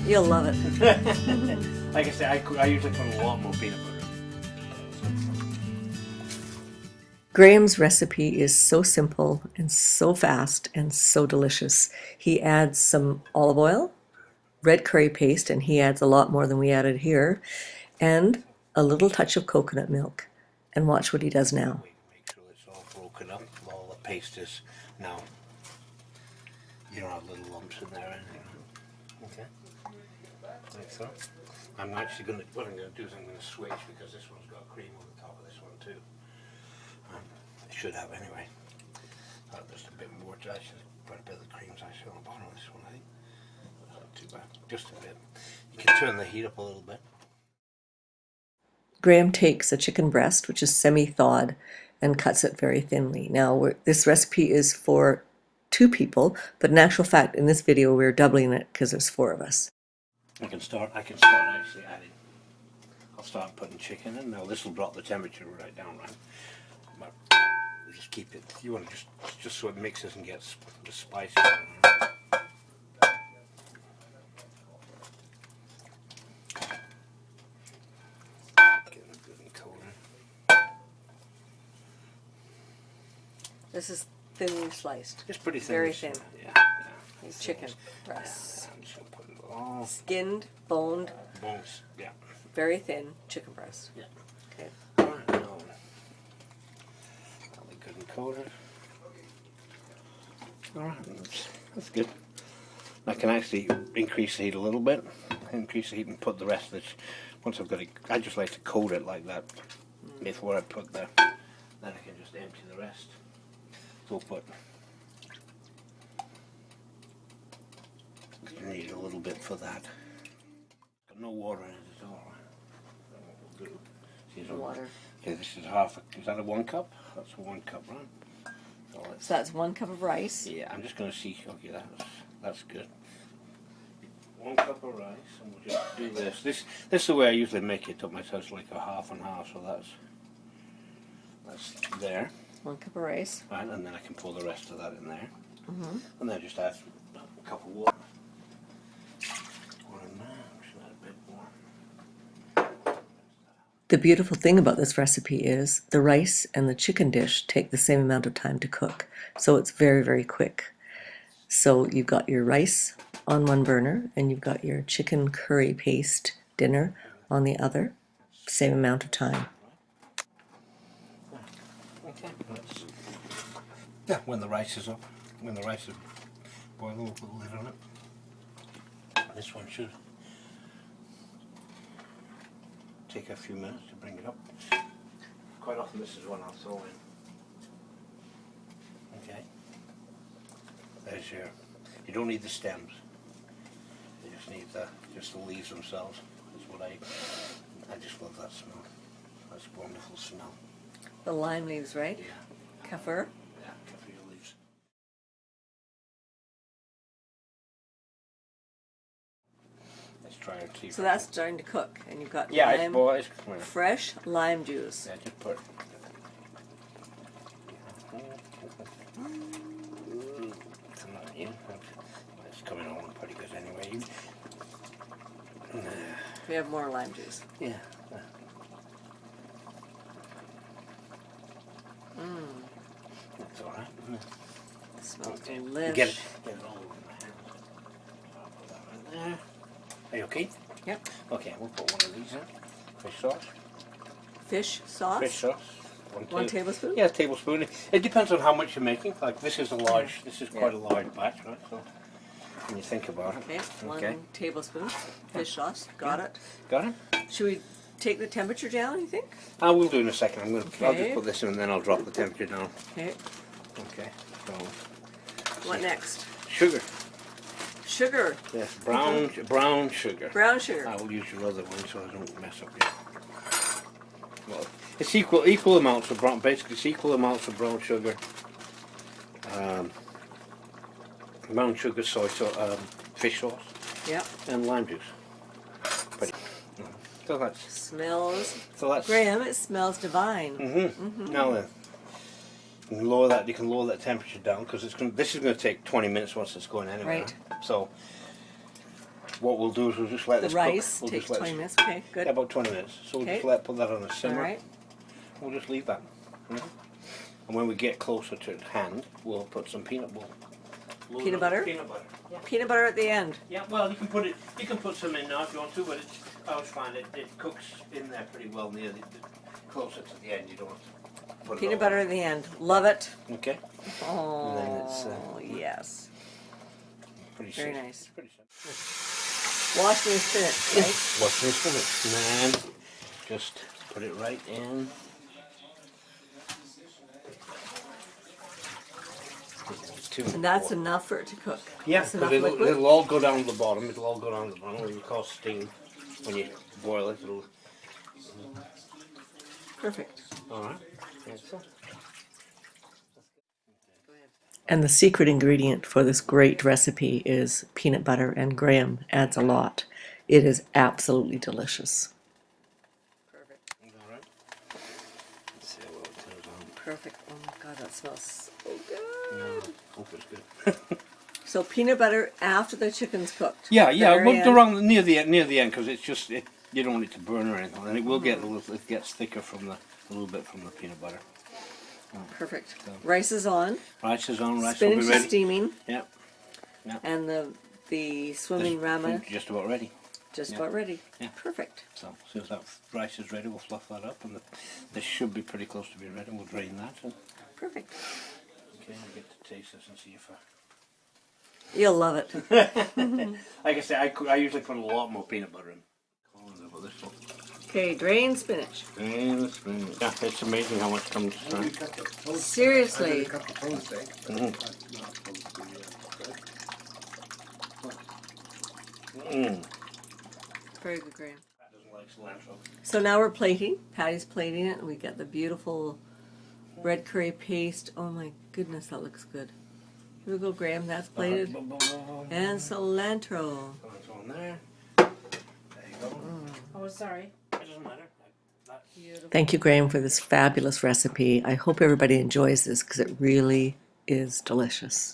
You'll love it. Like I say, I usually put a lot more peanut butter. Graham's recipe is so simple and so fast and so delicious. He adds some olive oil, red curry paste, and he adds a lot more than we added here, and a little touch of coconut milk. And watch what he does now. Make sure it's all broken up. All the paste is now. You don't have little lumps in there or anything. Okay. Like so. I'm actually going to, what I'm going to do is I'm going to switch because this one's got cream on the top of this one too. It should have anyway. Just a bit more, actually, quite a bit of the cream's actually on the bottom of this one, I think. That's not too bad, just a bit. You can turn the heat up a little bit. Graham takes a chicken breast, which is semi-thawed, and cuts it very thinly. Now, this recipe is for 2 people, but in actual fact, in this video, we're doubling it because there's 4 of us. I can start actually adding. I'll start putting chicken in. Now this will drop the temperature right down, right? But just keep it. You want to just so it mixes and gets the spice. Getting it good and cold. This is thinly sliced. It's pretty thin. Very thin. Yeah. Chicken breasts. I'm just gonna put it all. Skinned, boned, Bones. Yeah. very thin chicken breast. Yeah. Okay. Alright, now that'll be good and coated. Alright, that's good. I can actually increase the heat a little bit. Increase the heat and put the rest of this. Once I've got it, I just like to coat it like that before I put the. Then I can just empty the rest. So we'll put. You need a little bit for that. Got no water in it at all. No water. Okay, this is half. Is that a 1 cup? That's a 1 cup, right? So that's 1 cup of rice. Yeah, I'm just going to see. Okay, that's good. 1 cup of rice, and we'll just do this. This is the way I usually make it up myself, like a half and half. So that's there. 1 cup of rice. Right, and then I can pour the rest of that in there, Mm-hmm. and then just add a cup of water. Pour in there. Should add a bit more. The beautiful thing about this recipe is the rice and the chicken dish take the same amount of time to cook. So it's very, very quick. So you've got your rice on one burner and you've got your chicken curry paste dinner on the other. Same amount of time. Okay. Yeah, when the rice is up, when the rice is boiling, we'll put the lid on it. This one should take a few minutes to bring it up. Quite often this is one I'll throw in. Okay. There's your. You don't need the stems. You just need just the leaves themselves. That's what I just love that smell. That's a wonderful smell. The lime leaves, right? Yeah. Kaffir. Yeah, kaffir leaves. Let's try our tea. So that's starting to cook, and you've got yeah, lime, it's fresh lime juice. Yeah, just put. It's coming along pretty good anyway. We have more lime juice. Yeah. That's all right. It smells Okay. delicious. Get it all over my hands. I'll put that right there. Are you okay? Yep. Okay, we'll put one of these in. Fish sauce. Fish sauce. Fish sauce. 1 tablespoon. Yeah, a tablespoon. It depends on how much you're making. Like this is a large. This is quite a large batch, right? So when you think about it. Okay. 1 tablespoon fish sauce. Got it. Got it. Should we take the temperature down? You think? I will do in a second. I'll Okay. just put this in and then I'll drop the temperature down. Okay. Okay. So What next? sugar. Sugar. Yes, brown sugar. Brown sugar. I will use your other one so I don't mess up your. Well, it's equal amounts of brown. Basically, it's equal amounts of brown sugar. Brown sugar, fish sauce, Yep. and lime juice. So that's. Smells. So that's. Graham, it smells divine. Now then, you can lower that. You can lower that temperature down because this is going to take 20 minutes once it's going anyway. Right. So what we'll do is we'll just let The this rice cook. We'll takes just let 20 this- minutes. Okay, good. Yeah, about 20 minutes. So we'll Okay. just put that on a simmer. All right. We'll just leave that. And when we get closer to hand, we'll put some peanut butter. Peanut butter? Peanut butter. Yeah. Peanut butter at the end. Yeah. Well, you can put it. You can put some in now if you want to, but I always find it cooks in there pretty well near the closer to the end. You don't have to put Peanut it butter at the end. Love it. Okay. Oh, And then it's, yes. Pretty Very simple. nice. Pretty simple. Washing the spinach, right? Watch this spinach. And then just put it right in. And that's enough for it to cook. Yeah, That's because enough liquid. it'll all go down to the bottom. It'll all go down to the bottom. What you call steam. When you boil it, it'll. Perfect. All right. Excellent. And the secret ingredient for this great recipe is peanut butter, and Graeme adds a lot. It is absolutely delicious. Perfect. All right. Let's see what it turns on. Perfect. Oh my God, that smells so good. No, hope it's good. So peanut butter after the chicken's cooked. Yeah, yeah. Very Well, end. around near the end, because it's just you don't want it to burn or anything, and it will get a little. It gets thicker from a little bit from the peanut butter. Perfect. Rice is on. Rice is on. Rice will Spinach be is ready. steaming. Yeah. And the swimming Rama Just about ready. just yeah. about ready. Yeah. Perfect. So as soon as that rice is ready, we'll fluff that up, and this should be pretty close to being ready. We'll drain that. And, Perfect. okay, I'll get to taste this and see if. You'll love it. Like I say, I usually put a lot more peanut butter in. About this one. Okay, drain spinach. And yeah, it's amazing how much comes. Seriously. Very good, Graeme. Doesn't like cilantro. So now we're plating. Patty's plating it, and we get the beautiful red curry paste. Oh my goodness, that looks good. Here we go, Graeme. That's plated. And cilantro. It's on there. There you go. Oh, sorry. It doesn't matter. Thank you, Graeme, for this fabulous recipe. I hope everybody enjoys this because it really is delicious.